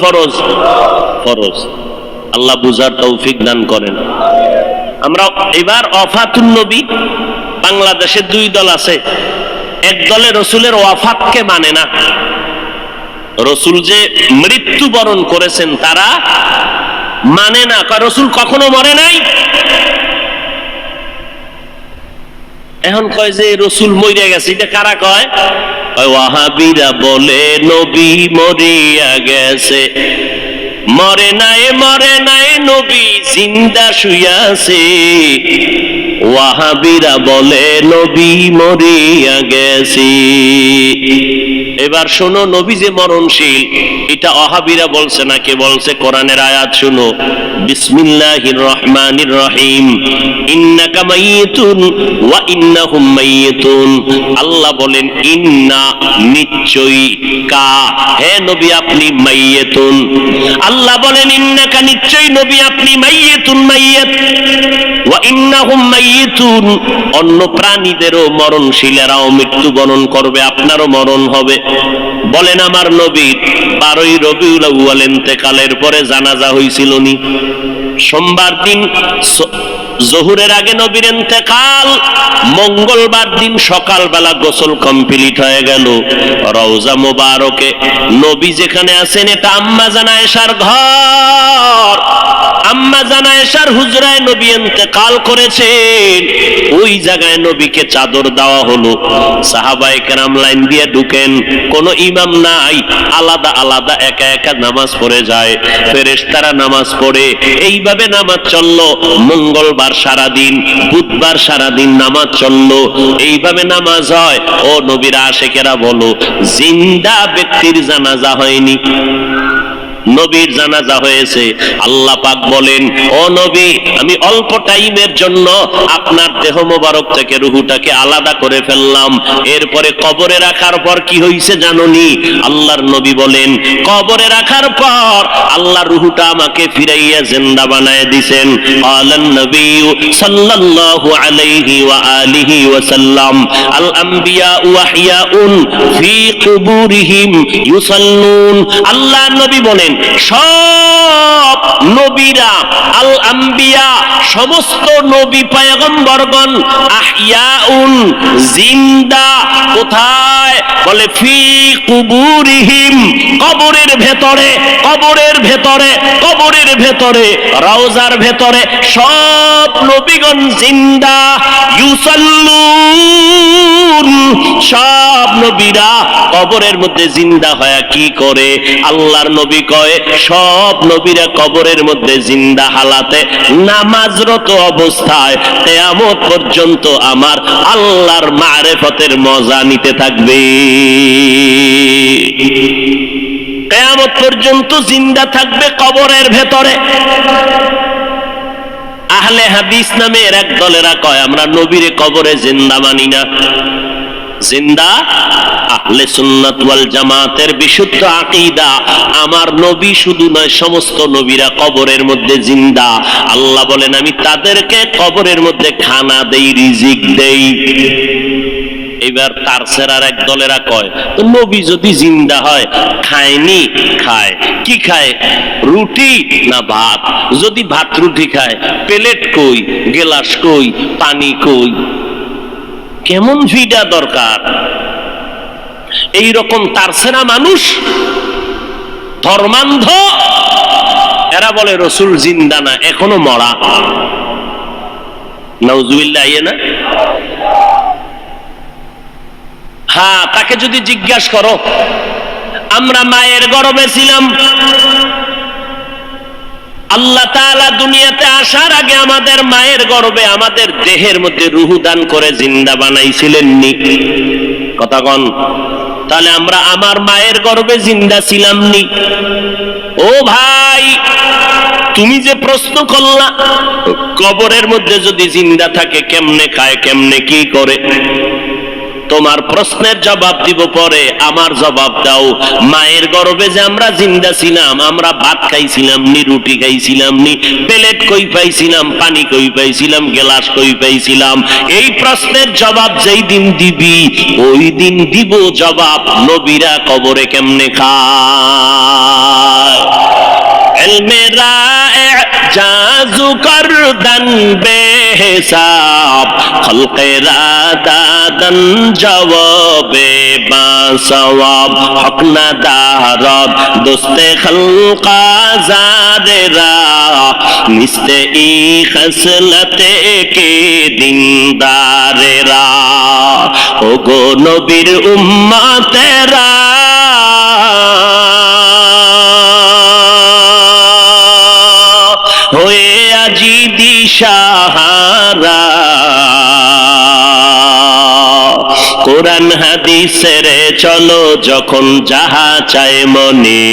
ফরজ ফরজ। আল্লাহ বুঝার তৌফিক দান করেন। আমরা এবার ওয়াফাতুন নবী, বাংলাদেশে দুই দল আছে। এক দলে রসুলের ওয়াফাতকে মানে না, রসুল যে মৃত্যুবরণ করেছেন তারা মানে না, রসুল কখনো মরে নাই। এখন কয় যে রসুল মরে গেছে, এটা কারা কয়? ওয়াহাবিরা বলে নবী মরিয়া গেছে। মরে নাই নবী জিন্দা শুইয়াছে। ওয়াহাবিরা বলে নবী মরিয়া গেছে। এবার শোনো, নবী যে মরণশীল এটা ওয়াহাবিরা বলছে না, কে বলছে? কোরআনের আয়াত শোনো, বিসমিল্লাহির রহমানির রহিম, ইন্নাকা মাইয়িতুন ওয়া ইন্নাহুম মাইয়িতুন। আল্লাহ বলেন ইন্না, নিশ্চয়ই, কা, হে নবী আপনি মাইয়িতুন। আল্লাহ বলেন ইন্নাকা, নিশ্চয়ই নবী আপনি মাইয়িতুন, মাইয়িত, ওয়া ইন্নাহুম মাইয়িতুন, অন্য প্রাণীদেরও মরণশীলেরাও মৃত্যুবরণ করবে, আপনারও মরণ হবে। বলেন আমার নবীর 12ই রবিউল আউয়াল ইন্তেকালের পরে জানাজা হয়েছিল নি? সোমবার দিন জোহরের আগে নবীর ইন্তেকাল, মঙ্গলবার দিন সকালবেলা গোসল কমপ্লিট হয়ে গেল। রওজা মোবারকে নবী যেখানে আছেন এটা আম্মা জান আয়েশার ঘর। আম্মা জান আয়েশার হুজরায় নবী ইন্তেকাল করেছেন। ওই জায়গায় নবীকে চাদর দেওয়া হলো। সাহাবায়ে কেরাম লাইন দিয়ে ঢুকেন, কোনো ইমাম নাই, আলাদা আলাদা একা একা নামাজ পড়ে যায়। ফেরেশতারা নামাজ পড়ে, এইভাবে নামাজ চললো। মঙ্গলবার সারাদিন, বুধবার সারাদিন নামাজ চললো, এইভাবে নামাজ হয়। ও নবীর আশিকেরা বলো, জিন্দা ব্যক্তির জানাজা হয়নি, নবীর জানাজা হয়েছে। আল্লাহ পাক বলেন, ও নবী, আমি অল্প টাইমের জন্য আপনার দেহ মোবারক থেকে রুহুটাকে আলাদা করে ফেললাম। এরপরে কবরে রাখার পর কি হয়েছে জানোনি? আল্লাহর নবী বলেন, কবরে রাখার পর আল্লাহ রুহুটা আমাকে ফিরাইয়া জিন্দা বানায় দিবেন। আলান নবী সাল্লাল্লাহু আলাইহি ওয়া আলিহি ওয়া সাল্লাম, আল আম্বিয়া ওয়াহিয়াউন ফি কুবুরিহিম ইউসাল্লুন। আল্লাহর নবী বলেন, সব নবীরা, আল আম্বিয়া, সমস্ত নবী পয়গম্বরগণ, আহইয়াউন, জিন্দা, কোথায়? বলে ফি কুবুরিহিম, কবরের ভেতরে, কবরের ভেতরে, কবরের ভেতরে, রওজার ভেতরে সব নবীগণ জিন্দা। ইউসাল্লুন, সব নবীরা কবরের মধ্যে জিন্দা হয়ে কি করে? আল্লাহর নবী কয়, সব নবীরা কবরের মধ্যে জিন্দা হালাতে নামাজরত অবস্থায় কিয়ামত পর্যন্ত আমার আল্লাহর মারিফতের মজা নিতে থাকবে। কিয়ামত পর্যন্ত জিন্দা থাকবে কবরের ভেতরে। আহলে হাদিস নামের এক দলেরা কয়, আমরা নবীরে কবরে জিন্দা মানি না। জিন্দা আহলে সুন্নাত ওয়াল জামাতের বিশুদ্ধ আকীদা, আমার নবী শুধু নয়, সমস্ত নবীরা কবরের মধ্যে জিন্দা। আল্লাহ বলেন, আমি তাদেরকে কবরের মধ্যে খানা দেই, রিজিক দেই। এবার তারসেরার এক দলেরা কয়, নবী যদি জিন্দা হয় খায়নি? খায়। কি খায়? রুটি না ভাত? যদি ভাত রুটি খায়, প্লেট কই, গেলাস কই, পানি কই? কেমন ভিড়া দরকার? এই রকম তারসেরা মানুষ, ধর্মান্ধ, এরা বলে রসুল জিন্দা না, এখনো মরা। নাউজুবিল্লাহ, না? হ্যাঁ, তাকে যদি জিজ্ঞাসা করো, আমরা মায়ের গর্ভে ছিলাম, আল্লাহ তাআলা দুনিয়াতে আসার আগে আমাদের মায়ের গর্ভে আমাদের দেহের মধ্যে রূহ দান করে জিন্দা বানাইছিলেন নি? কথা কন। তাহলে আমরা আমার মায়ের গর্ভে জিন্দা ছিলাম নি? ও ভাই, তুমি যে প্রশ্ন করলা, কবরের মধ্যে যদি জিন্দা থাকে কেমনে খায়, কেমনে কি করে? তোমার প্রশ্নের জবাব দিব পরে, আমার জবাব দাও। মায়ের গর্ভে যে আমরা জিন্দা ছিলাম, আমরা ভাত খাইছিলাম নি, রুটি খাইছিলাম নি, প্লেট কই পাইছিলাম, পানি কই পাইছিলাম, গ্লাস কই পাইছিলাম, এই প্রশ্নের জবাব যেই দিন দিবি ওই দিন দিব জবাব নবীরা কবরে কেমনে খায়। এলমেরা জাজু করদন বেহিসাব, খলকেরা দাদন জবাবে বাসওয়াব, হক না দারদ দোস্তে খলকা জারেরা, নিস্তে ই খসলতে কে দিনদারেরা। ওগো নবীর উম্মতেরা, হয়ে আজি দিশাহারা, কোরআন হাদিসের চলো যখন যাহা চায় মনে,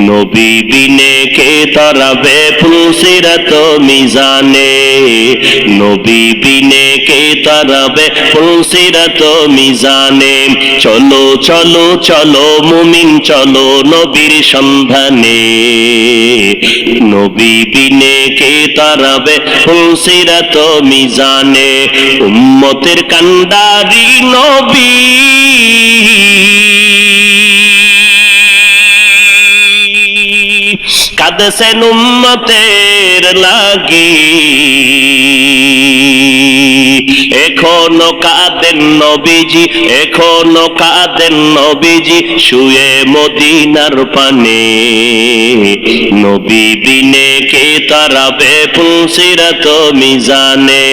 নবী বিনে কে তরাবে ফুলসিরাত মিজানে, নবী বিনে কে তরাবে ফুলসিরাত মিজানে। চলো চলো চলো মুমিন চলো নবীর সন্ধানে, নবী বিনে কে তরাবে ফুলসিরাত মিজানে। উম্মতের কান্ডারি নবী, কাঁদছেন উম্মতের লাগি, এখনো কাঁদেন নবীজি, এখনো কাঁদেন নবীজি, শুয়ে মদিনার পানে, নবী বিনে কে তারাবে ফুলসিরাত মিজানে,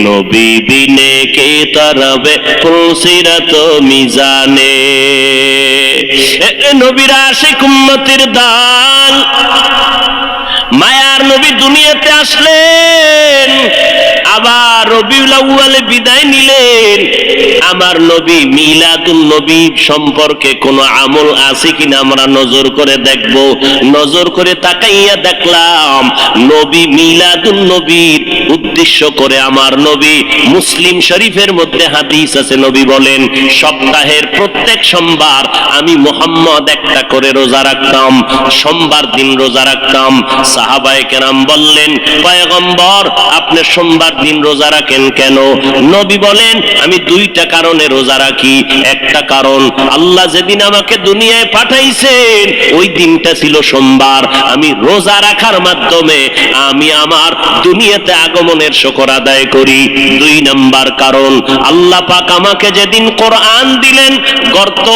নবী বিনে কে তারাবে ফুলসিরাত মিজানে। নবীর আশিক উম্মতের দান, মায়ার নবী দুনিয়াতে আসলেন, আবার রবিউল আউয়ালে বিদায় নিলেন। আমার নবী মিলাদুন নবী সম্পর্কে কোন আমল আছে কিনা আমরা নজর করে দেখব। নজর করে তাকাইয়া দেখলাম নবী মিলাদুন নবীর উদ্দেশ্য করে আমার নবী, মুসলিম শরীফের মধ্যে হাদিস আছে, নবী বলেন সপ্তাহের প্রত্যেক সোমবার আমি মুহাম্মদ একটা করে রোজা রাখতাম, সোমবার দিন রোজা রাখতাম। সাহাবায়ে কেরাম বললেন, পয়গম্বর আপনি সোমবার দিন রোজা রাখেন কেন? নবী বলেন আমি দুইটা কারণে রোজা রাখি। একটা কারণ, আল্লাহ যেদিন আমাকে দুনিয়ায় পাঠাইছেন ওই দিনটা ছিল সোমবার, আমি রোজা রাখার মাধ্যমে আমি আমার দুনিয়াতে আগমনের শুকর আদায় করি। দুই নাম্বার কারণ, আল্লাহ পাক আমাকে যেদিন কোরআন দিলেন, গর্ত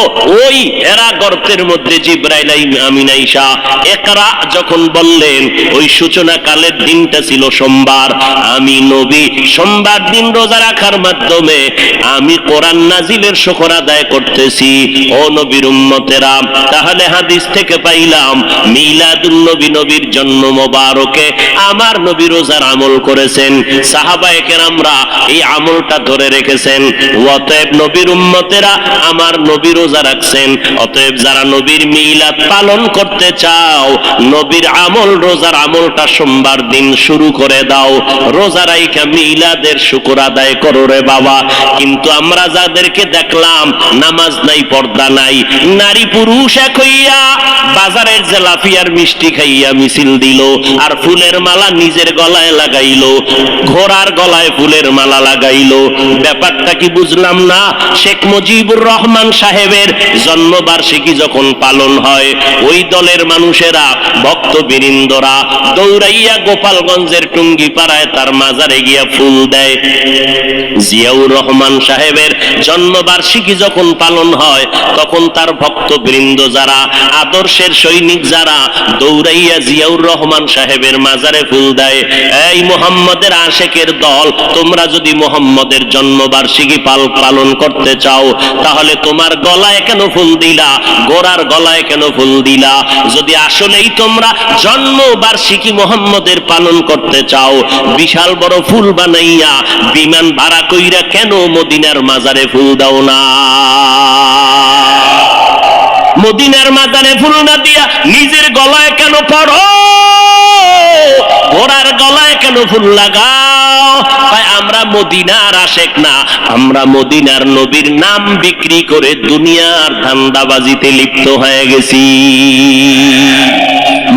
ওই হেরা গর্তের মধ্যে জিবরাইল আমিন আইসা ইকরা যখন বললেন ওই সূচনা কালের দিনটা ছিল সোমবার। আমি নবী সোমবার দিন রোজা রাখার মাধ্যমে আমি কোরআন নাজিলের শুকর আদায় করতেছি। ও নবীর উম্মতেরা, তাহলে হাদিস থেকে পাইলাম মিলাদুন নবী, নবীর জন্ম মোবারকে আমার নবী রোজার আমল করেছেন। সাহাবায়ে কেরামরা এই আমলটা ধরে রেখেছেন। অতএব নবীর উম্মতেরা আমার নবী রোজা রাখছেন। অতএব যারা নবীর মিলাদ পালন করতে চাও, নবীর আমল রোজার আমলটা সোমবার দিন শুরু করে দাও। রোজা রাইখা মিলাদের শুকর আদায় করো রে বাবা। কিন্তু আমরা যাদেরকে দেখলাম নামাজ নাই, পর্দা নাই, নারী পুরুষ এক হইয়া বাজারের জেলাফিয়ার মিষ্টি খাইয়া মিছিল দিল, আর ফুলের মালা নিজের গলায় লাগাইল, ঘোড়ার গলায় ফুলের মালা লাগাইল। ব্যাপারটা কি বুঝলাম না। শেখ মুজিবুর রহমান সাহেবের জন্মবার্ষিকী যখন পালন হয়, ওই দলের মানুষেরা ভক্তবৃন্দরা দৌড়াইয়া গোপালগঞ্জের টুঙ্গিপাড়ায় তার মাজারে গিয়া ফুল দেয়। জিয়াউর রহমান সাহেবের জন্মবার্ষিকী যখন পালন হয়, তখন তার ভক্তবৃন্দ যারা, আদর্শের সৈনিক যারা, দৌড়াইয়া জিয়াউর রহমান সাহেবের মাজারে ফুল দেয়। এই মুহাম্মদের আশেকের দল, তোমরা যদি মুহাম্মদের জন্মবার্ষিকী পালন করতে চাও, তাহলে তোমার গলায় কেন ফুল দিলা, গোরার গলায় কেন ফুল দিলা? যদি আসলেই তোমরা জন্মবার্ষিকী মুহাম্মদের পালন করতে চাও, বিশাল বড় ফুল বানাইয়া বিমান ভাড়া কইরা কেন মদিনার মাজারে ফুল দাও না? মদিনার মাজারে ফুল না দিয়া নিজের গলায় কেন পড়ো? ঘোড়ার গলায় কেন ফুল লাগাও? কয় আমরা মদিনার আশেক না, আমরা মদিনার নবীর নাম বিক্রি করে দুনিয়ার ধান্দাবাজিতে লিপ্ত হয়ে গেছি।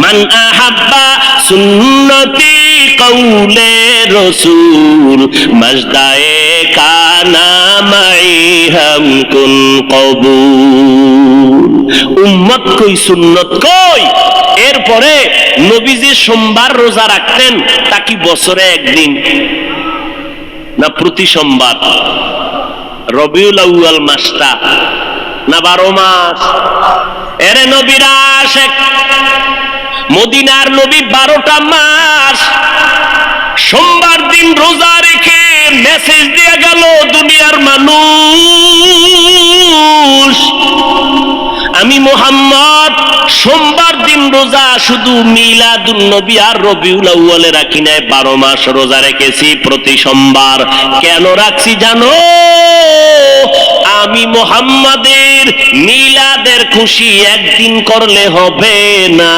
মান আহাব্বা সুন্নতি কৌলে রসুল মজদায়ে কানা মাই হাম কুন কবুল। উম্মত কই, সুন্নত কই? এরপরে নবীজি সোমবার রোজা রাখতেন, তা কি বছরে একদিন না প্রতি সোমবার? রবিউল আউয়াল মাসটা না 12 মাস? এরে নবীর আশেক, মদিনার নবী 12টা মাস সোমবার দিন রোজা রেখে মেসেজ দিয়ে গেল দুনিয়ার মানুষ, আমি মুহাম্মদ সোমবার দিন রোজা শুধু মিলাদুন নবী আর রবিউল আউয়ালে রাখি নাই, 12 মাস রোজা রেখেছি প্রতি সোমবার। কেন রাখছি জানো? আমি মুহাম্মাদের মিলাদের খুশি একদিন করলে হবে না,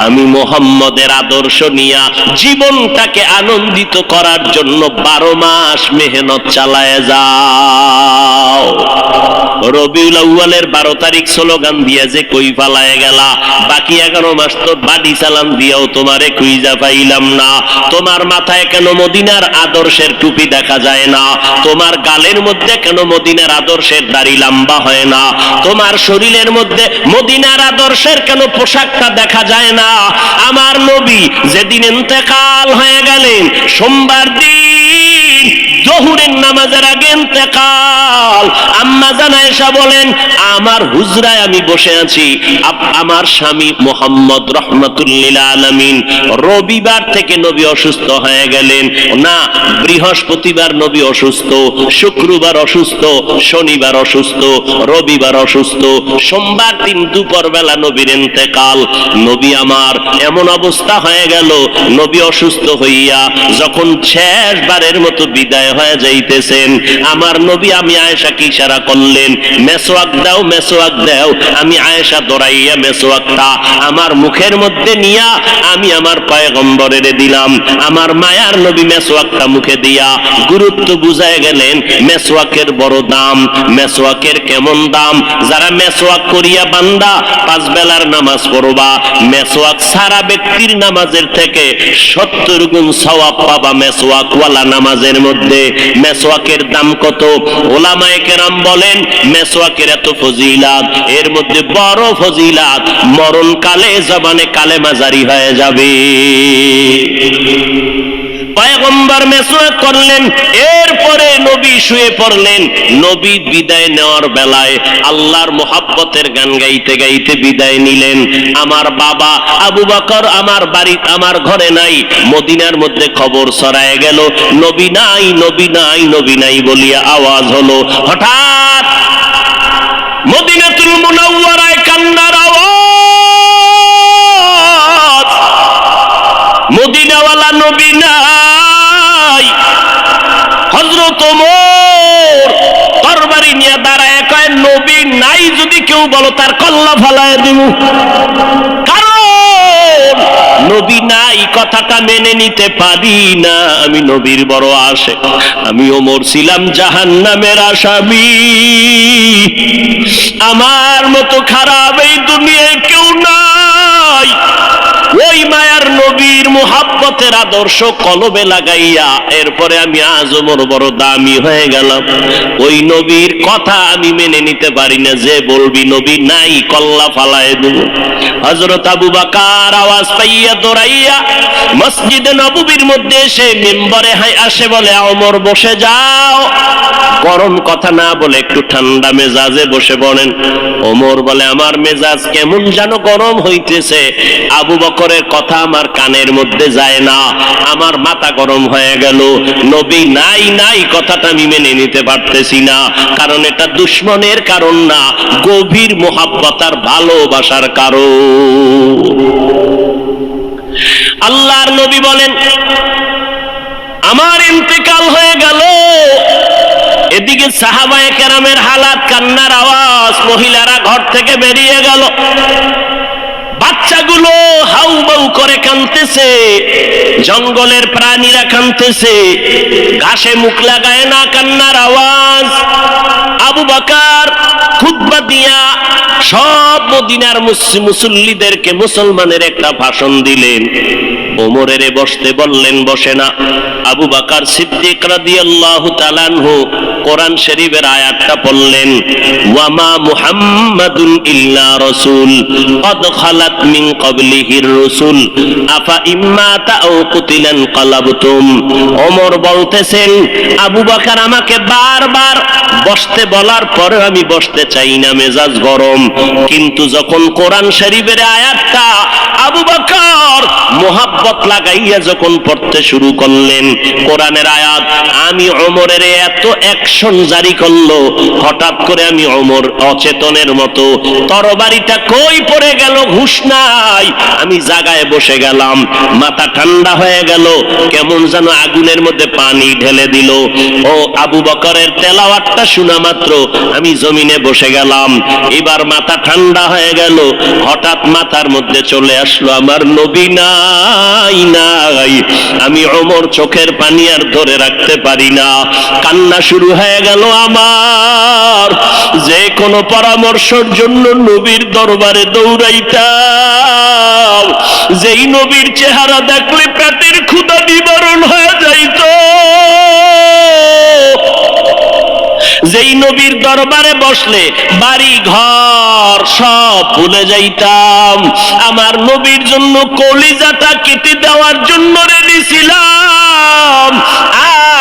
আমি মুহাম্মাদের আদর্শ নিয়ে জীবনটাকে আনন্দিত করার জন্য 12 মাস মেহনত চালায় যাও। রবিউল আউয়ালের 12 তারিখ স্লোগান দিয়ে যে কই পালায় গেলা, বাকি 11 মাস তো বাড়ি চালান দিয়েও তোমারে খুঁজা পাইলাম না। তোমার মাথায় কেন মদিনার আদর্শের টুপি দেখা যায় না? তোমার গালের মধ্যে কেন মদিনার আদর্শের দাড়ি লম্বা হয় না? তোমার শরীরের মধ্যে মদিনার আদর্শের কেন পোশাকটা দেখা যায় না? আমার নবী যেদিন ইন্তেকাল হয়ে গেলেন, সোমবার দিন জোহরের নামাজের আগে ইন্তেকাল, আম্মা জান আয়েশা বলেন আমার হুজরায় আমি বসে আছি, আমার স্বামী মুহাম্মদ রাহমাতুল্লিল আলামিন রবিবার থেকে নবী অসুস্থ হয়ে গেলেন, না বৃহস্পতিবার নবী অসুস্থ, শুক্রবার অসুস্থ, শনিবার অসুস্থ, রবিবার অসুস্থ, সোমবার দিন দুপুর বেলা নবীর ইন্তেকাল। নবী আমার এমন অবস্থা হয়ে গেল, নবী অসুস্থ হইয়া যখন শেষবারের মতো বিদায় হয়ে যাইতেছেন, আমার নবী আমি আয়েশাকে ইশারা করলেন, মেসওয়াক দাও, মেসওয়াক দাও। আমি আয়েশা দৌড়াইয়া মেসওয়াকটা আমার মুখের মধ্যে নিয়া আমি আমার পয়গম্বরের দিলাম। আমার মায়ার নবী মেসওয়াকটা মুখে দিয়া গুরুত্ব বুঝায় গেলেন, মেসওয়াকের বড় দাম, মেসওয়াকের কেমন দাম। যারা মেসওয়াক করিয়া বান্দা 5 বেলার নামাজ পড়বা, মেসওয়াক সারা ব্যক্তির নামাজের থেকে 70 গুণ সওয়াব পাবা মেসওয়াক ওয়ালা নামাজের মধ্যে। মেসওয়াকের দাম কত? ওলামায়ে কেরাম বলেন মেসওয়াকের এত ফজিলাত, এর মধ্যে বড় ফজিলাত মরণকালে জবানে কালেমা জারি হয়ে যাবে। পয়গম্বর মেসওয়াক করলেন, এরপরে নবী শুয়ে পড়লেন। নবী বিদায় নেওয়ার বেলায় আল্লাহর মোহাব্বতের গান গাইতে গাইতে বিদায় নিলেন। আমার বাবা আবু বকর আমার বাড়ি আমার ঘরে নাই, মদিনার মধ্যে খবর ছড়ায় গেল নবী নাই, নবী নাই, নবী নাই বলিয়া আওয়াজ হলো। হঠাৎ মদিনাতুল মুনাওয়ারায় কান্নার আওয়াজ, মদিনাওয়ালা নবী নাই। হযরত ওমর তরবারি নিয়ে দাঁড়ায় কয় নবী নাই যদি কেউ বলো তার কল্লা ফালায় দিব, কারণ নবী নাই কথাটা মেনে নিতে পারি না। আমি নবীর বড় আশিক, আমি ওমর ছিলাম জাহান্নামের আসামি। আমার মতো খারাপ এই দুনিয়ায় কেউ নাই। ওই মায়ার নবীর মুহাব্বতের আদর্শ কলবে লাগাইয়া এরপরে আমি আজ ওমর বড় দামি হয়ে গেলাম। ওই নবীর কথা আমি মেনে নিতে পারি না, যে বলবি নবী নাই কল্লা ফালায় দেব। হযরত আবু বকর আওয়াজ পাইয়া দৌড়াইয়া মসজিদে নববীর মধ্যে এসে মিম্বরে আসে, বলে ওমর বসে যাও। গরম কথা না বলে একটু ঠান্ডা মেজাজে বসে পড়েন। ওমর বলে আমার মেজাজ কেমন যেন গরম হইতেছে, আবু বকরের কথা আমার কানের মধ্যে যায় না, আমার মাথা গরম হয়ে গেল। নবী নাই নাই কথাটা আমি মেনে নিতে পারতেছি না, কারণ এটা দুশ্মনের কারণ না, গভীর মোহাব্বত আর ভালোবাসার কারণ। আল্লাহর নবী বলেন আমার ইন্তেকাল হয়ে গেল, এদিকে সাহাবায়ে কেরামের হালাত, কান্নার আওয়াজ, মহিলারা ঘর থেকে বেরিয়ে গেল, বাচ্চাগুলো হাউমাউ করে কাঁদতেছে, জঙ্গলের প্রাণীরা কাঁদতেছে, ঘাসে মুখ লাগায় না, কান্নার আওয়াজ। আবু বকর খুতবা দিয়া সব মদিনার মুসল্লিদেরকে মুসলমানের একটা ভাষণ দিলেন। ওমরের বসতে বললেন, বসে না। আবু বকর সিদ্দিক রাদিয়াল্লাহু তাআলা আনহু কোরআন শরীফের আয়াতটা পড়লেন, ওয়ামা মুহাম্মাদুন ইল্লা রাসূল কদ খালাত মিন ক্বাবলিহির রাসূল আফা ইম্মাতা আও কুতিলান কালাবতুম। ওমর বলতেছেন, আবু বকর আমাকে বারবার বসতে বলার পরে আমি বসতে চাই না, মেজাজ গরম। কিন্তু যখন কোরআন শরীফের আয়াতটা আবু বকর মোহাব্বত লাগাইয়া যখন পড়তে শুরু করলেন, কোরআনের আয়াত, আমি ওমরের এত অ্যাকশন জারি করলো, হঠাৎ করে আমি ওমর অচেতনের মতো, তরবারিটা কই পড়ে গেল হুঁশ নাই, আমি জায়গায় বসে গেলাম, মাথা ঠান্ডা হয়ে গেল, কেমন যেন আগুনের মধ্যে পানি ঢেলে দিল। ও আবু বকরের তেলাওয়াতটা শোনা মাত্র আমি জমিনে বসে গেলাম। এবার মাথা ঠান্ডা হয়ে গেল, হঠাৎ মাথার মধ্যে চলে আসলো আমার নবী নাই নাই। আমি ওমর চোখের পানি আর ধরে রাখতে পারি না, কান্না শুরু হয়ে গেল আমার। যে কোনো পরামর্শের জন্য নবীর দরবারে দৌড়াইতাম, যেই নবীর চেহারা দেখলে পেটের ক্ষুধা নিবারণ হয়ে যাইত, যেই নবীর দরবারে বসলে বাড়ি ঘর সব ভুলে যাইতাম, আমার নবীর জন্য কলিজাটা কেটে দেওয়ার জন্য রেডি ছিলাম।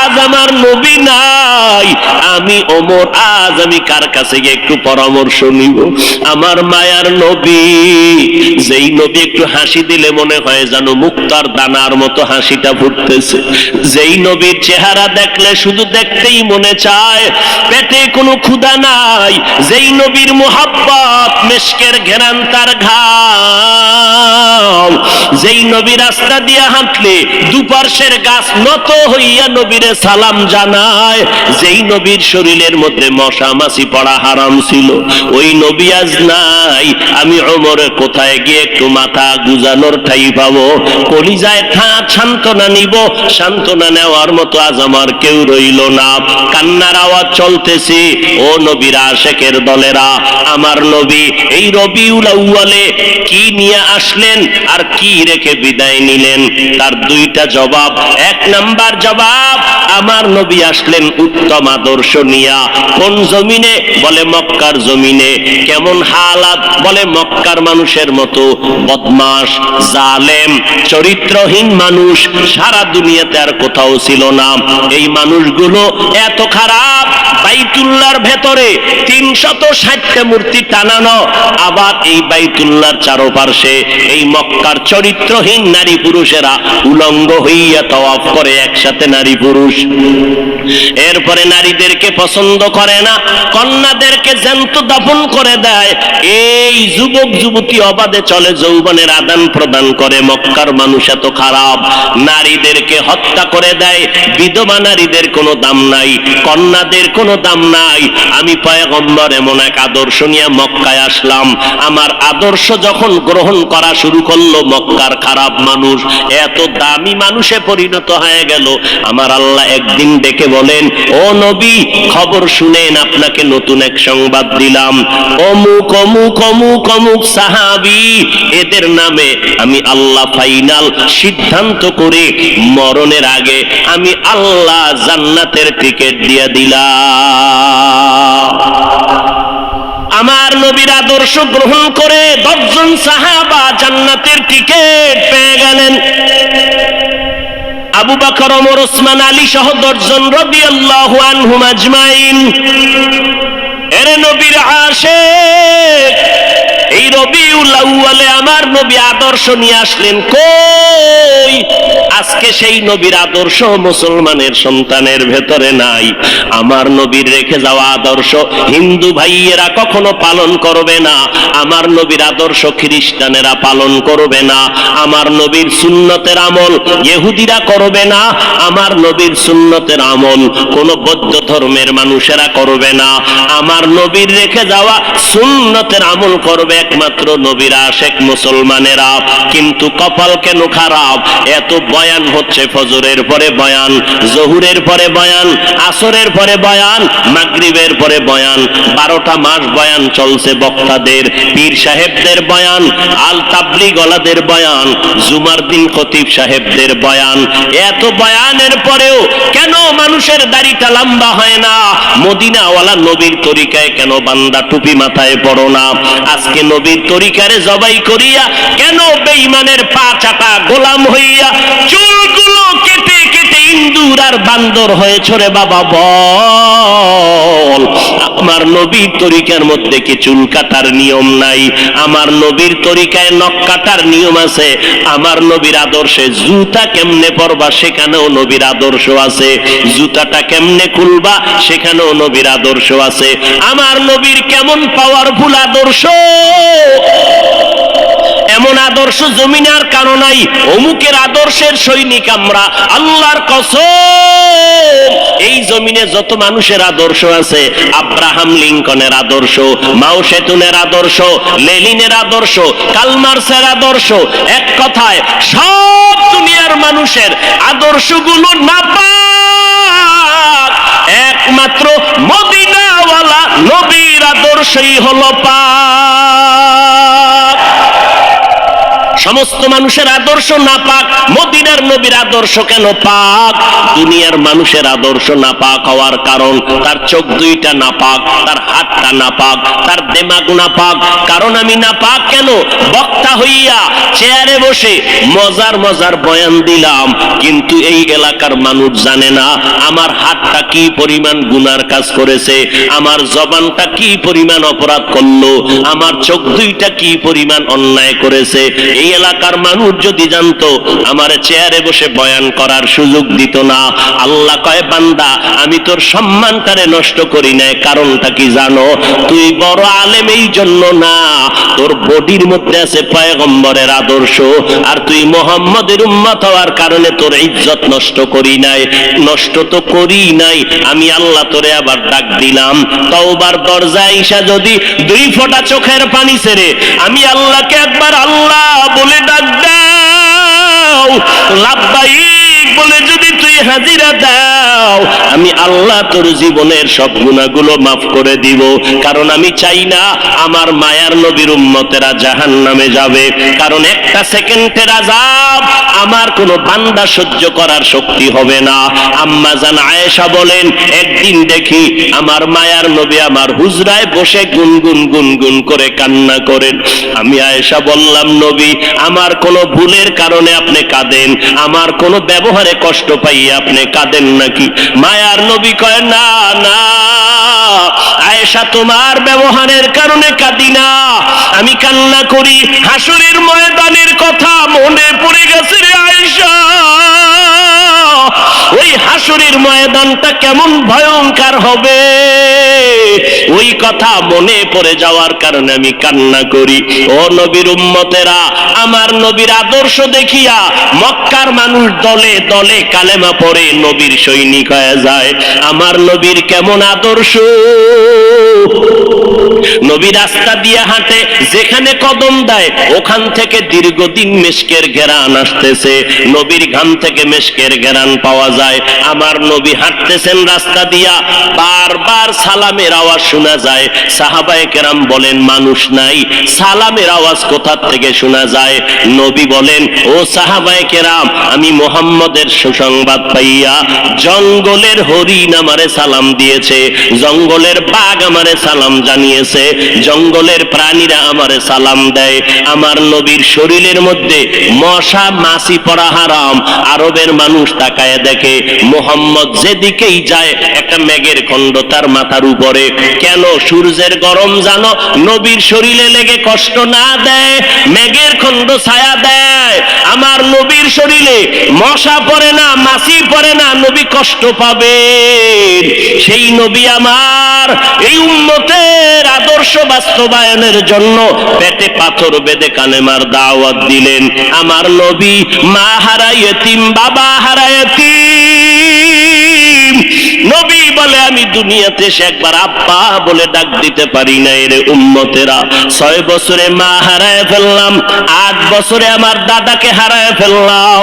আজ আমার নবী নাই, আমি ওমর আজ আমি কার কাছে গিয়ে একটু পরামর্শ নিব? আমার মায়ার নবী, যেই নবী একটু হাসি দিলে মনে হয় যেন মুক্তার দানার মতো হাসিটা ফুটতেছে, যেই নবীর চেহারা দেখলে শুধু দেখতেই মনে চায়, পেটে কোনো ক্ষুধা নাই, যেই নবীর মুহাব্বত মেশকের ঘেরান তার ঘাম, যেই নবী রাস্তা দিয়ে হাঁটলে দুপার্শ্বের গাছ নত হইয়া নবীরে সালাম জানায়, যেই নবীর শরীরের মধ্যে মশা মাছি পড়া হারাম ছিল, ওই নবী আজ নাই। আমি ওমরের কোথায় গিয়ে একটু মাথা গুজানোর ঠাই পাবো, কলিজায় সান্ত্বনা নিব, সান্ত্বনা নেওয়ার মতো আজ আমার কেউ রইল না। কান্নার আওয়াজ চলতেছে। ও নবীর আশেকের দলেরা, আমার নবী এই রবিউল আউয়ালে কি নিয়ে আসলেন আর কি রেখে বিদায় নিলেন, তার দুইটা জবাব। এক নাম্বার জবাব, আমার নবী আসলেন উত্তম আদর্শ নিয়া। কোন জমিনে? বলে মক্কার জমিনে। কেমন হালাত? বলে মক্কার মানুষের মতো বদমাশ, জালেম, চরিত্রহীন মানুষ সারা দুনিয়াতে আর কোথাও ছিল না। এই মানুষগুলো এত খারাপ, বাইতুল্লাহর ভেতরে 360টা মূর্তি টানানো, আবার এই বাইতুল্লাহর চারপাশে এই মক্কার চরিত্রহীন নারী পুরুষেরা উলঙ্গ হইয়া তাওয়াফ করে একসাথে, নারী পুরুষ। এরপরে নারীদেরকে পছন্দ করে না, কন্যাদেরকে জ্যান্ত দাফন করে দেয়। এই যুবক যুবতী অবাধে চলে, যৌবনের আদান প্রদান করে। মক্কার মানুষ এত খারাপ, নারীদেরকে হত্যা করে দেয়। বিধবা নারীদের কোনো দাম নাই, কন্যাদের কোনো দাম নাই। আমি পয়গম্বর এমন এক আদর্শ নিয়ে মক্কায় আসলাম, আমার আদর্শ যখন গ্রহণ করা শুরু করলো, মক্কার খারাপ মানুষ এত দামি মানুষে পরিণত হয়ে গেল। আমার আল্লাহ একদিন ডেকে বলেন, ও নবী, খবর শুনেন, আপনাকে নতুন এক সংবাদ দিলাম। অমুক অমুক অমুক অমুক সাহাবী, এদের নামে আমি আল্লাহ ফাইনাল সিদ্ধান্ত করে মরণের আগে আমি আল্লাহ জান্নাতের টিকিট দিয়ে দিলাম। আমার নবীর আদর্শ গ্রহণ করে 10 জন সাহাবা জান্নাতের টিকিট পেয়ে গেলেন। আবু বকর, ওমর, ওসমান, আলী সহ 10 জন রাদিয়াল্লাহু আনহুম আজমাইন। এরে নবীর আশিক, এই রবিউল আউয়ালে আমার নবী আদর্শ নিয়ে আসলেন। কই? আজকে সেই নবীর আদর্শ মুসলমানের সন্তানের ভেতরে নাই। আমার নবীর রেখে যাওয়া আদর্শ হিন্দু ভাইয়েরা কখনো পালন করবে না, আমার নবীর আদর্শ খ্রিস্টানেরা পালন করবে না, আমার নবীর সুন্নতের আমল ইহুদিরা করবে না, আমার নবীর সুন্নতের আমল কোন বৌদ্ধ ধর্মের মানুষেরা করবে না। আমার নবীর রেখে যাওয়া সুন্নতের আমল করবে একমাত্র একমাত্র নবীর আশিক মুসলমানেরা। কিন্তু কপাল কেন খারাপ, এত বয়ান হচ্ছে, ফজরের পরে বয়ান, জোহরের পরে বয়ান, আসরের পরে বয়ান, মাগরিবের পরে বয়ান, 12টা মাস বয়ান চলছে বক্তাদের, পীর সাহেবদের বয়ান, আল তাবলিগ ওয়ালাদের বয়ান, জুমার দিন খতিব সাহেবদের বয়ান। এত বয়ানের পরেও কেন মানুষের দাড়িটা লম্বা হয় না? মদিনাওয়ালা নবীর তরিকায় কেন বান্দা টুপি মাথায় পড়ো না? আজকে নবীর তরিকারে জবাই করিয়া কেন বেঈমানের পা চাটা গোলাম হইয়া চুলগুলো কেটে কেটে ইন্দুর আর বান্দর হয়েছে রে বাবা? বল, আমার নবীর তরিকার মধ্যে কি চুল কাটার নিয়ম নাই? আমার নবীর তরিকায় নখ কাটার নিয়ম আছে। আমার নবীর আদর্শে জুতা কেমনে পরবা সেখানেও নবীর আদর্শ আছে। জুতাটা কেমনে খুলবা সেখানেও নবীর আদর্শ আছে। আমার নবীর কেমন পাওয়ারফুল আদর্শ! এমন আদর্শ জমিনে আর কারো নাই। অমুকের আদর্শের সৈনিক আমরা, আল্লাহর কসম। এই জমিনে যত মানুষের আদর্শ আছে, আব্রাহাম লিঙ্কনের আদর্শ, মাও সেতুনের আদর্শ, লেনিনের আদর্শ, কালমার্সের আদর্শ, এক কথায় সব দুনিয়ার মানুষের আদর্শগুলো নাপাক। একমাত্র মদিনাওয়ালা নবীর আদর্শই হলো পাক। সমস্ত মানুষের আদর্শ নাপাক, মদিনার নবীর আদর্শ কেন পাক? দুনিয়ার মানুষের আদর্শ নাপাক হওয়ার কারণ তার চোখ দুইটা নাপাক, তার হাতটা নাপাক, তার দিমাগ নাপাক। কারণ আমি নাপাক কেন? বক্তা হইয়া চেয়ারে বসে মজার মজার বয়ান দিলাম, কিন্তু এই এলাকার মানুষ জানে না আমার হাতটা কি পরিমাণ গুনার কাজ করেছে, আমার জবানটা কি পরিমাণ অপরাধ করলো, আমার চোখ দুইটা কি পরিমাণ অন্যায় করেছে। এই এলাকার মানুষ যদি জানতো, আমার চেয়ারে বসে বয়ান করার সুযোগ দিত না। আল্লাহ কয়, বান্দা আমি তোর সম্মানটারে নষ্ট করি নাই। কারণটা কি জানো? তুই বড় আলেম এই জন্য না, তোর বডির মধ্যে আছে পয়গম্বরের আদর্শ, আর তুই মুহাম্মদের উম্মত হওয়ার কারণে তোর ইজ্জত নষ্ট করি নাই। নষ্ট তো করি নাই, আমি আল্লাহ তোরে আবার ডাক দিলাম, তওবার দরজায় ঈশা যদি 2 ফোঁটা চোখের পানি ছেড়ে আমি আল্লাহকে একবার আল্লাহ বলে ডাক দাও, লাব্বাইক বলে যদি তুই হাজিরা দাও, আমি আল্লাহ তোর জীবনের সব গুনাহগুলো মাফ করে দিব। কারণ আমি চাই না আমার মায়ার নবীর উম্মতেরা জাহান্নামে যাবে। কারণ একটা সেকেন্ডের আযাব আমার কোনো বান্দা সহ্য করার শক্তি হবে না। আম্মা জান আয়েশা বলেন, একদিন দেখি আমার মায়ার নবী আমার হুজরায় বসে গুনগুন গুনগুন করে কান্না করেন। আমি আয়েশা বললাম, নবী আমার কোনো ভুলের কারণে আপনি কাঁদেন, আমার কোনো ব্যবহারে কষ্ট পাইয়ে আপনি কাঁদেন নাকি? মায়ার নবী কয়, না না আয়েশা, তোমার ব্যবহারের কারণে কাঁদি না, আমি কান্না করি হাসরের ময়দানের কথা মনে পড়ে গেছে রে আয়েশা। ওই হাসরের ময়দানটা কেমন ভয়ঙ্কর হবে, ওই কথা মনে পড়ে যাওয়ার কারণে আমি কান্না করি। ও নবীর উম্মতেরা, আমার নবীর আদর্শ দেখিয়া মক্কার মানুষ দলে দলে কালেমা পড়ে নবীর সৈনিক হয়ে যায়। আমার নবীর কেমন আদর্শ! নবী রাস্তা দিয়ে হাঁটে, যেখানে কদম দেয় ওখান থেকে দীর্ঘদিন মিশকের ঘেরান আসতেছে। নবীর ঘাম থেকে মিশকের ঘেরান পাওয়া যায়। আমার নবী হাঁটতেছেন রাস্তা দিয়া, বারবার সালামের আওয়াজ শোনা যায়। সাহাবায়ে কেরাম বলেন, মানুষ নাই, সালামের আওয়াজ কোথা থেকে শোনা যায়? নবী বলেন, ও সাহাবায়ে কেরাম, আমি মুহাম্মদের সুসংবাদ পাইয়া জঙ্গলের হরিণ আমারে সালাম দিয়েছে, জঙ্গলের বাঘ আমারে সালাম জানিয়েছে, জঙ্গলের প্রাণীরা আমারে সালাম দেয়। আমার নবীর শরীরের মধ্যে মশা মাছি পড়া হারাম। আরবের মানুষ তাকায় দেখে মুহাম্মদ যেদিকেই যায় একটা মেঘের খণ্ড তার মাথার উপরে। কেন? সূর্যের গরম জানো নবীর শরীরে লেগে কষ্ট না দেয়, মেঘের খণ্ড ছায়া দেয়। আমার নবীর শরীরে মশা পড়ে না, মাছি পড়ে না, নবী কষ্ট পাবে। সেই নবী আমার এই উম্মতের আদর্শ বাস্তবায়নের জন্য পেটে পাথর বেঁধে কালেমার দাওয়াত দিলেন। আমার নবী মা হারা ইয়েতিম, বাবা হারা ইয়েতিম, নবী বলে আমি দুনিয়াতে এসে একবার আব্বা বলে ডাক দিতে পারি না। এর উম্মতেরা 6 বছরে মা হারায় ফেললাম, 8 বছরে আমার দাদাকে হারায় ফেললাম,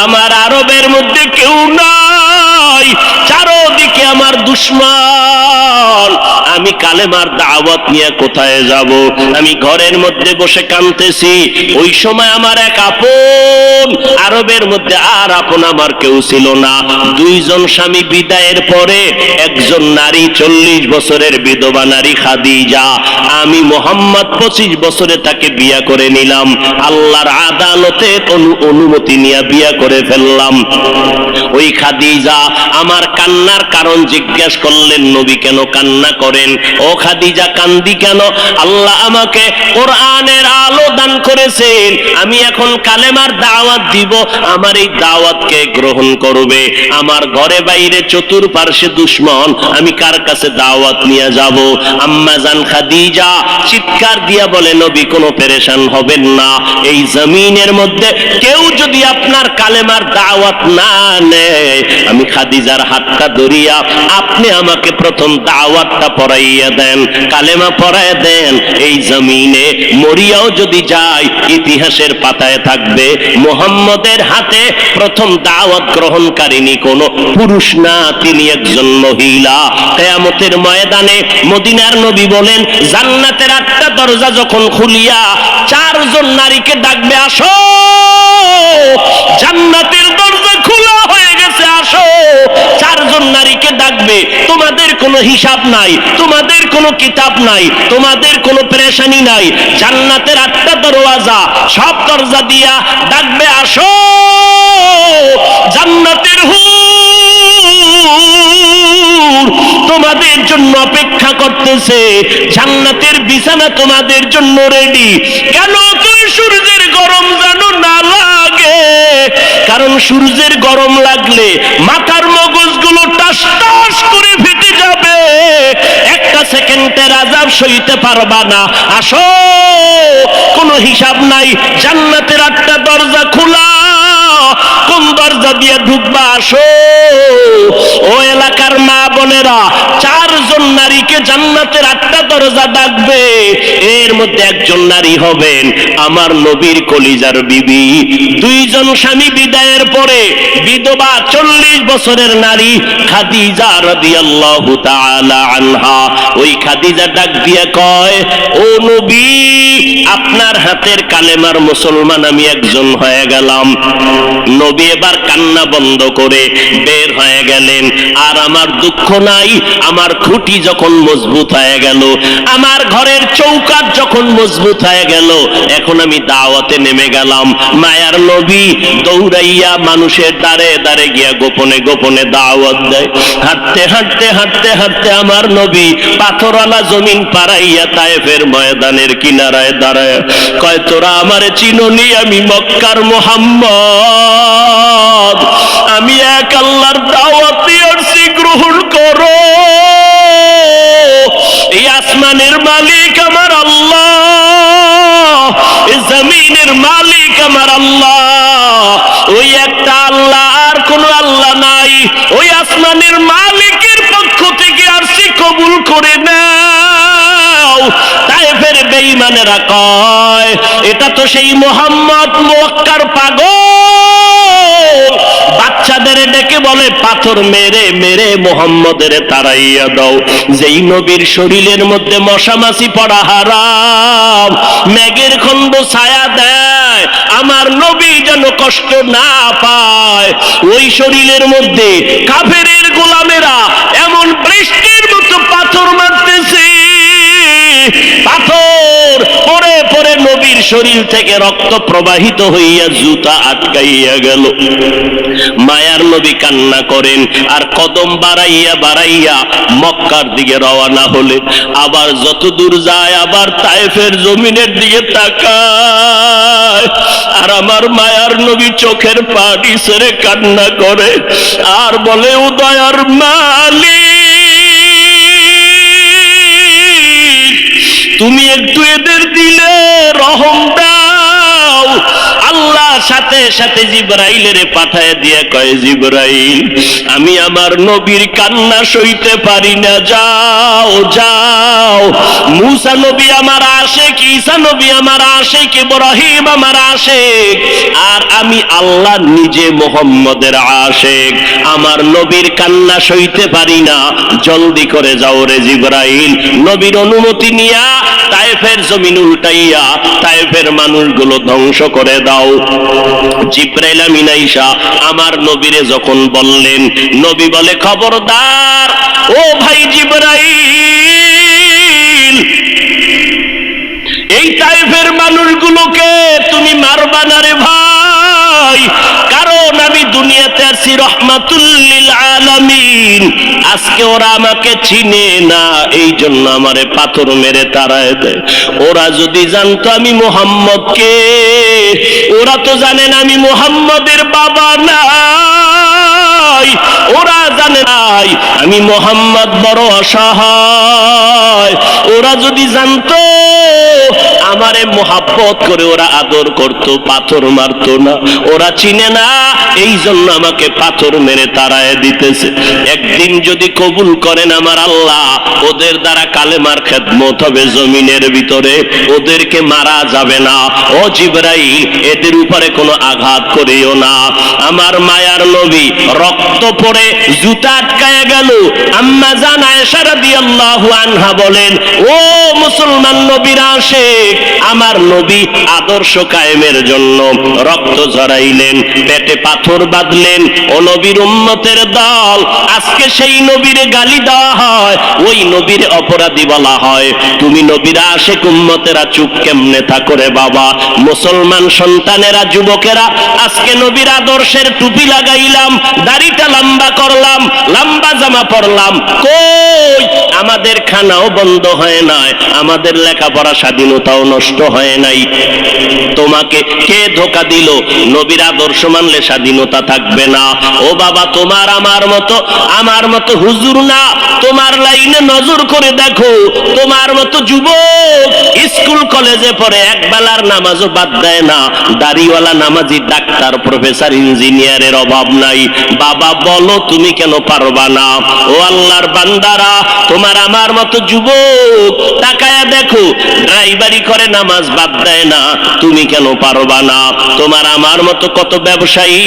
আমার আরবের মধ্যে কেউ নাই, চারদিকে আমার দুশ্মন, আমি কালেমার দাওয়াত নিয়ে কোথায় যাব? আমি ঘরের মধ্যে বসে কাঁদতেছি। ওই সময় আমার এক আপন, আরবের মধ্যে আর আপন আমার কেউ ছিল না। 2 জন স্বামী বিদায়ের পরে একজন নারী 40 বছরের বিধবা নারী খাদিজা, আমি মোহাম্মদ 25 বছরে তাকে বিয়া করে নিলাম। আল্লাহর আদালতে অনুমতি নিয়ে বিয়া করে ফেললাম। ওই খাদিজা আমার কান্নার কারণ জিজ্ঞেস করলেন, নবী কেন কান্না করেন? ও খাদিজা কান্দি কেন? আল্লাহ আমাকে কোরআনের আলো দান করেছেন, আমি এখন কালেমার দাওয়াত দিব, আমার এই দাওয়াতকে গ্রহণ করবে। আমার ঘরে বাইরে চতুর্পার্শ্বে দুশ্মন, আমি কার কাছে দাওয়াত নিয়ে যাব? আম্মা জান খাদিজা চিৎকার দিয়া বলে, নবী কোনো পেরেশান হবেন না, এই জমিনের মধ্যে কেউ যদি আপনার কালেমার দাওয়াত না নেয়, আমি খাদিজার হাতটা ধরিয়া আপনি আমাকে প্রথম দাওয়াতটা পড়াইয়া দেন, কালেমা পড়াইয়া দেন। এই জমিনে মরিয়াও যদি যায়, ইতিহাসের পাতায় থাকবে মুহাম্মদের হাতে প্রথম দাওয়াত গ্রহণকারিনী কোনো পুরুষ না, তিনি একজন মহিলা। কিয়ামতের ময়দানে মদিনার নবী বলেন, জান্নাতের 8টা দরজা যখন খুলিয়া 4 জন নারীকে ডাকবে, আসো, জান্নাতের দরজা খোলা হয়ে গেছে, আসো। 4 জন নারীকে ডাকবে, তোমাদের কোনো হিসাব নাই, তোমাদের কোনো কিতাব নাই, তোমাদের কোনো পেরেশানি নাই, জান্নাতের 8টা দরওয়াজা, সব দরজা দিয়া ডাকবে, আসো, জান্নাতের হুর তোমাদের জন্য অপেক্ষা করতেছে, জান্নাতের বিছানা তোমাদের জন্য রেডি। কেন তুই সূর্যের গরম যেন না লাগে? কারণ সূর্যের গরম লাগলে মাথার মগজগুলো টাস টাস করে ফেটে যাবে, একটা সেকেন্ডের আযাব সইতে পারবা না। আসো, কোনো হিসাব নাই, জান্নাতের 8টা দরজা খোলা, কোন দরজা দিয়ে ঢুকবা? আসো। ও এলাকার মা বোনেরা, 4 জন নারীকে জান্নাতের 8টা দরজা ডাকবে, এর মধ্যে একজন নারী হবেন আমার নবীর কলিজার বিবি। 2 জন স্বামী বিদায়ের পরে বিধবা 40 বছরের নারী খাদিজা রাদিয়াল্লাহু তাআলা আনহা। ওই খাদিজা ডাক দিয়ে কয়, ও নবী, আপনার হাতের কালেমার মুসলমান আমি একজন হয়ে গেলাম। নবী এবার কান্না বন্ধ করে বের হয়ে গেলেন। আর আমার দুঃখ নাই, আমার খুঁটি যখন মজবুত হয়ে গেল, আমার ঘরের চৌকাঠ যখন মজবুত হয়ে গেল, এখন আমি দাওয়াতে নেমে গেলাম। মায়ার নবী দৌড়াইয়া মানুষের দ্বারে দ্বারে গিয়া গোপনে গোপনে দাওয়াত দেয়। হাঁটতে হাঁটতে হাঁটতে হাঁটতে আমার নবী পাথরওয়ালা জমিন পাড়াইয়া তায়েফের ময়দানের কিনারায় দাঁড়ায় কয়, তোরা আমারে চিনোনি, আমি মক্কার মুহাম্মদ, আমি এক আল্লাহর দাওয়াত দিয়েছি, গ্রহণ করো। এই আসমানের মালিক আমার আল্লাহ, এই জমিনের মালিক আমার আল্লাহ, ওই একটা আল্লাহ, আর কোন আল্লাহ নাই। ওই আসমানের মালিকের পক্ষ থেকে আরশি কবুল করে নাও। তায়েফের বেঈমানেরা কয়, এটা তো সেই মুহাম্মদ মক্কার পাগল। বাচ্চাদের ডেকে বলে, পাথর মেরে মেরে মুহাম্মদের তাড়াইয়া দাও। যেই নবীর শরীরের মধ্যে মশা মাছি পড়া হারাম, মেঘের খন্ড ছায়া দেয়, আমার নবী যেন কষ্ট না পায়। ওই শরীরের মধ্যে কাফেরের গোলামেরা এমন বৃষ্টির মতো পাথর মারতেছে, পাথর পরে পরে নবীর শরীর থেকে রক্ত প্রবাহিত হইয়া জুতা আটকাইয়া গেল। মায়ার নবী কান্না করেন, আর কদম বাড়াইয়া বাড়াইয়া মক্কার দিকে রওনা হলেন। আবার যত দূর যায়, আবার তায়েফের জমিনের দিকে তাকায়, আর আমার মায়ার নবী চোখের পানি ছেড়ে কান্না করে আর বলে, ও দয়ার মালিক, তুমি একটু এদের দিলে রহম দাও। আল্লাহ সাথে সাথে জিবরাইলের পাঠায় দিয়ে কয়, জিবরাইল আমি আমার নবীর কান্না সইতে পারি না, যাও যাও। মুসা নবী আমার আশিক, ঈসা নবী আমার আশিক, ইব্রাহিম আমার আশিক, আর আমি আল্লাহ নিজে মুহাম্মদের আশিক, আমার নবীর কান্না সইতে পারি না, জলদি করে যাও রে জিবরাইল। নবীর অনুমতি নিয়া তায়েফের জমিন উল্টাইয়া তায়েফের মানুষগুলো ধ্বংস করে দাও। জিবরাইল আমিন আইসা আমার নবীরে যখন বললেন, নবী বলে, খবরদার ও ভাই জিবরাইল, এই তায়েফের মানুষগুলোকে তুমি মারবা না রে ভাই, কারণ আমি দুনিয়াতে আসি রহমাতুল লিল আলামিন। আজকে ওরা আমাকে চিনে না, এই জন্য আমারে পাথর মেরে তাড়ায় দেয়। ওরা যদি জানতো আমি মুহাম্মদকে, ওরা তো জানেন আমি মুহাম্মদের বাবা নাই, ওরা জানে নাই আমি মুহাম্মদ বড় অসহায়। ওরা যদি জানতো আমারে মোহাব্বত করে ওরা আদর করত, পাথর মারতো না। ওরা চিনে না, এই জন্য আমাকে পাথর মেরে তাড়ায় দিতেছে। একদিন যদি কবুল করেন আমার আল্লাহ, ওদের দ্বারা কালেমার খেদমত হবে জমিনের ভিতরে, ওদেরকে মারা যাবে না। ও জিবরাইল এদের উপরে কোনো আঘাত করিও না। আমার মায়ার নবী রক্ত পড়ে জুতা আটকায় গেল। আম্মা জান আয়েশা রাদিয়াল্লাহু আনহা বলেন, ও মুসলমান নবীর আশিক, আমার নবী আদর্শ কায়েমের জন্য রক্ত ঝরাইলেন, পেটে পাথর বাঁধলেন। ও নবীর উম্মতের দল, আজকে সেই নবীর গালি দেওয়া হয়, ওই নবীর অপরাধী বলা হয়। তুমি নবীর আশিক উম্মতেরা চুপ কেমনে থাকো রে বাবা? মুসলমান সন্তানেরা, যুবকেরা, আজকে নবীর আদর্শের টুপি লাগাইলাম, দাড়িটা লম্বা করলাম, লম্বা জামা পরলাম, কই আমাদের খানাও বন্ধ হয় নাই, আমাদের লেখাপড়া স্বাধীনতাও নষ্ট হয় নাই। তোমাকে কে ধোকা দিল? নবীর আদর্শ মানলে স্বাধীনতা থাকবে না। ও বাবা, তোমার আমার মতো হুজুর না, তোমার লাইনে নজর করে দেখো, তোমার মতো যুবক স্কুল কলেজে পড়ে এক বেলার নামাজও বাদ দেয় না, দাড়িওয়ালা নামাজি ডাক্তার প্রফেসর ইঞ্জিনিয়ারের অভাব নাই। বাবা বলো তুমি কেন পারবা না? ও আল্লাহর বান্দারা, তোমার আমার মতো যুবক তাকায়া দেখো, ড্রাইভারি করে নামাজ বাদ দেয় না, তুমি কেন পারবা না? তোমার আমার মতো কত ব্যবসায়ী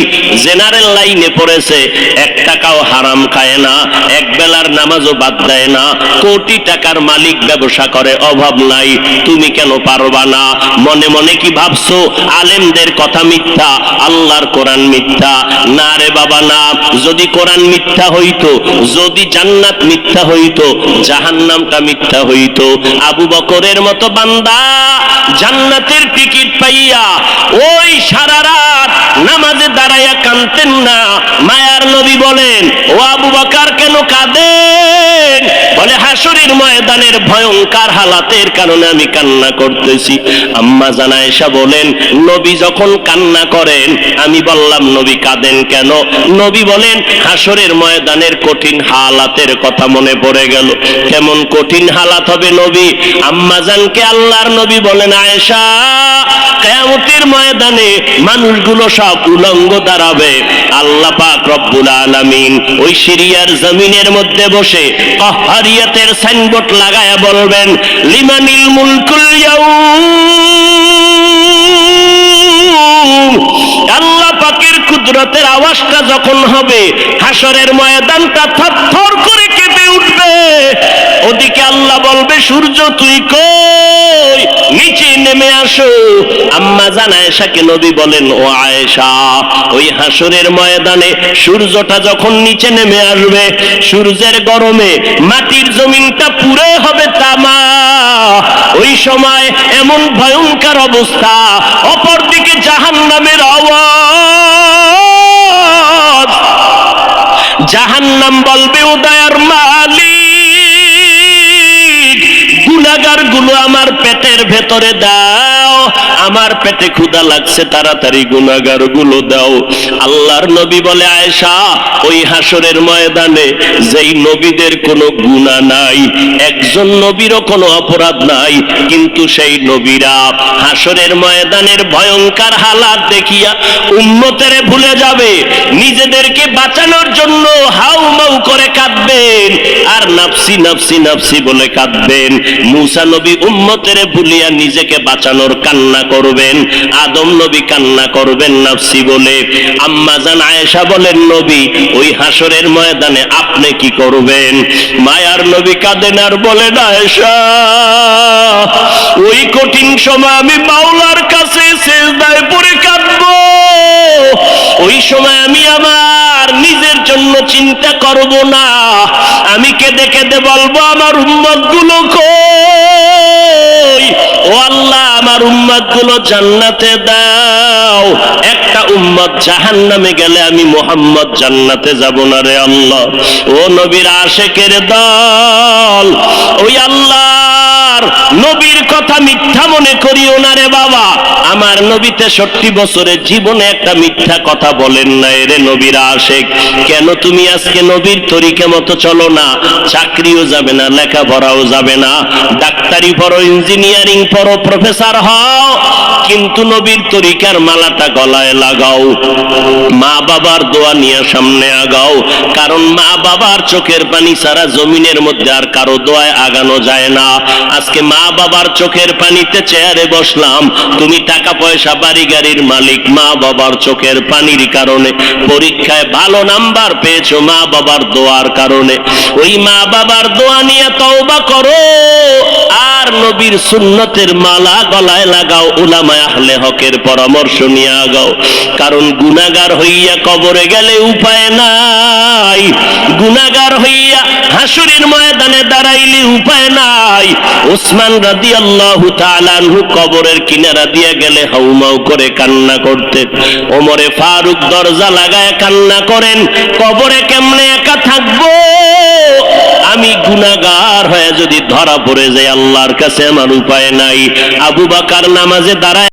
জেনারেল লাইনে পড়েছে, এক টাকাও হারাম খায় না, এক বেলার নামাজও বাদ দেয় না, কোটি টাকার মালিক, ব্যবসা করে, অভাব নাই, তুমি কেন পারবা না? মনে মনে কি ভাবছো আলেমদের কথা মিথ্যা, আল্লাহর কোরআন মিথ্যা? না রে বাবা না। যদি কোরআন মিথ্যা হইতো, যদি জান্নাত মিথ্যা হইতো, জাহান্নামটা মিথ্যা হইতো। আবু বকরের মতো বান্দা জান্নাতের টিকিট পাইয়া ওই সারা রাত নামাজে দাঁড়াইয়া কাঁদতেন না। মায়ার নবী বলেন, ও আবু বকর কেন কাঁদেন? বলে, হাসরের ময়দানের ভয়ঙ্কর হালাতের কারণে আমি কান্না করতেছি। আম্মা জান আয়েশা বলেন, নবী যখন কান্না করেন আমি বললাম, নবী কাঁদেন কেন? নবী বলেন, হাসরের ময়দানের কঠিন হালাতের কথা মনে পড়ে গেল। কেমন কঠিন হালাত হবে নবী? আম্মা জানকে আল্লাহর নবী বলেন, আয়েশা, কিয়ামতের ময়দানে মানুষগুলো সব উলঙ্গ দাঁড়াবে। আল্লাহ পাক রব্বুল আলামিন ওই সিরিয়ার জমিনের মধ্যে বসে কাহ্হারিয়াতের সাইনবোর্ড লাগায়া বলবেন, লিমানিল মুলকুল ইয়াউম। আল্লাহ পাকের কুদরতের আওয়াজটা যখন হবে, হাসরের ময়দানটা থরথর করে কেঁপে উঠবে। ওদিকে আল্লাহ বলবে, সূর্য তুই কই? নিচে নেমে আসো। আম্মা জান আয়েশাকে নবী বলেন, ও আয়েশা, ওই হাসরের ময়দানে সূর্যটা যখন নিচে নেমে আসবে, সূর্যের গরমে মাটির জমিনটা পুরে হবে তামা। ওই সময় এমন ভয়ঙ্কর অবস্থা, অপরদিকে জাহান্নামের আওয়াজ। জাহান্নাম বলবে, ও দয়ার মালিক, গুনাহগার গুলো আমার পেটের ভেতরে দাও। আমার পেটে ক্ষুধা লাগছে, তাড়াতাড়ি গুনাহগারগুলো দাও। আল্লাহর নবী বলে, আয়েশা, ওই হাসরের ময়দানে যেই নবীদের কোনো গুনাহ নাই, একজন নবীরও কোনো অপরাধ নাই, কিন্তু সেই নবীরা হাসরের ময়দানের ভয়ঙ্কর হালাত দেখিয়া উম্মতেরে ভুলে যাবে, নিজেদেরকে বাঁচানোর জন্য হাউমাউ করে কাঁদবেন আর নাফসি নাফসি নাফসি বলে কাঁদবেন। মূসা নবী উম্মতেরে ভুলিয়া নিজেকে বাঁচানোর কান্না করবেন, আদম নবী কান্না করবেন নাফসি বলে। আম্মা জান আয়েশা বলেন, নবী ওই হাসরের ময়দানে আপনি কি করবেন? মায়ার নবী কাঁদেন আর বলেন, আয়েশা, ওই কঠিন সময় আমি মাওলার কাছে সিজদায় পড়ে কাঁদবো। ওই সময় আমি আমার নিজের জন্য চিন্তা করব না, আমি কেঁদে কেঁদে বলবো, আমার উম্মতগুলো কই? ও আল্লাহ, আমার উম্মতগুলো জান্নাতে দাও। একটা উম্মত জাহান্নামে গেলে আমি মুহাম্মদ জান্নাতে যাব না রে আল্লাহ। ও নবীর আশিকের দল, ওই আল্লাহর নবীর কথা মিথ্যা মনে করিও না রে বাবা। আমার নবী 63 বছরের জীবনে একটা মিথ্যা কথা বলেন না রে নবীর আশিক। কেন তুমি আজকে নবীর তরিকা মতো চলো না? চাকরিও যাবে না, লেখাপড়াও যাবে না, ডাক্তারি পড়ো, ইঞ্জিনিয়ারিং পড়ো, প্রফেসর হও, কিন্তু নবীর তরিকার মালাটা গলায় লাগাও, মা বাবার দোয়া নিয়ে সামনে আগাও। কারণ মা বাবার চোখের পানি ছাড়া জমিনের মধ্যে আর কারো দোয়ায় আগানো যায় না। আজকে মা বাবার চোখের পানিতে চেয়ারে বসলাম, তুমি টাকা পয়সা বাড়ি গাড়ির মালিক, মা বাবার চোখের পানির কারণে। পরীক্ষায় ভালো নাম্বার পেয়েছো মা বাবার দোয়ার কারণে। ওই মা বাবার দোয়া নিয়ে তওবা করো আর নবীর সুন্নতের মালা গলায় লাগাও, উলামায়ে আহলে হকের পরামর্শ নিয়ে আগাও। কারণ গুনাহগার হইয়া কবরে গেলে উপায় নাই, গুনাহগার হইয়া হাসরের ময়দানে দাঁড়াইলে উপায় নাই। ওসমান রাদিয়াল্লাহু তাআলা আনহু কবরের কিনারা দিয়ে গেলে হাউমাউ করে কান্না করতেন। ওমরে ফারুক দরজা লাগায় কান্না করেন, কবরে কেমনে একা থাকবো, আমি গুনাহগার হয়ে যদি ধরা পড়ে যাই আল্লাহর কাছে আমার উপায় নাই। আবু বকর নামাজে দাঁড়ায়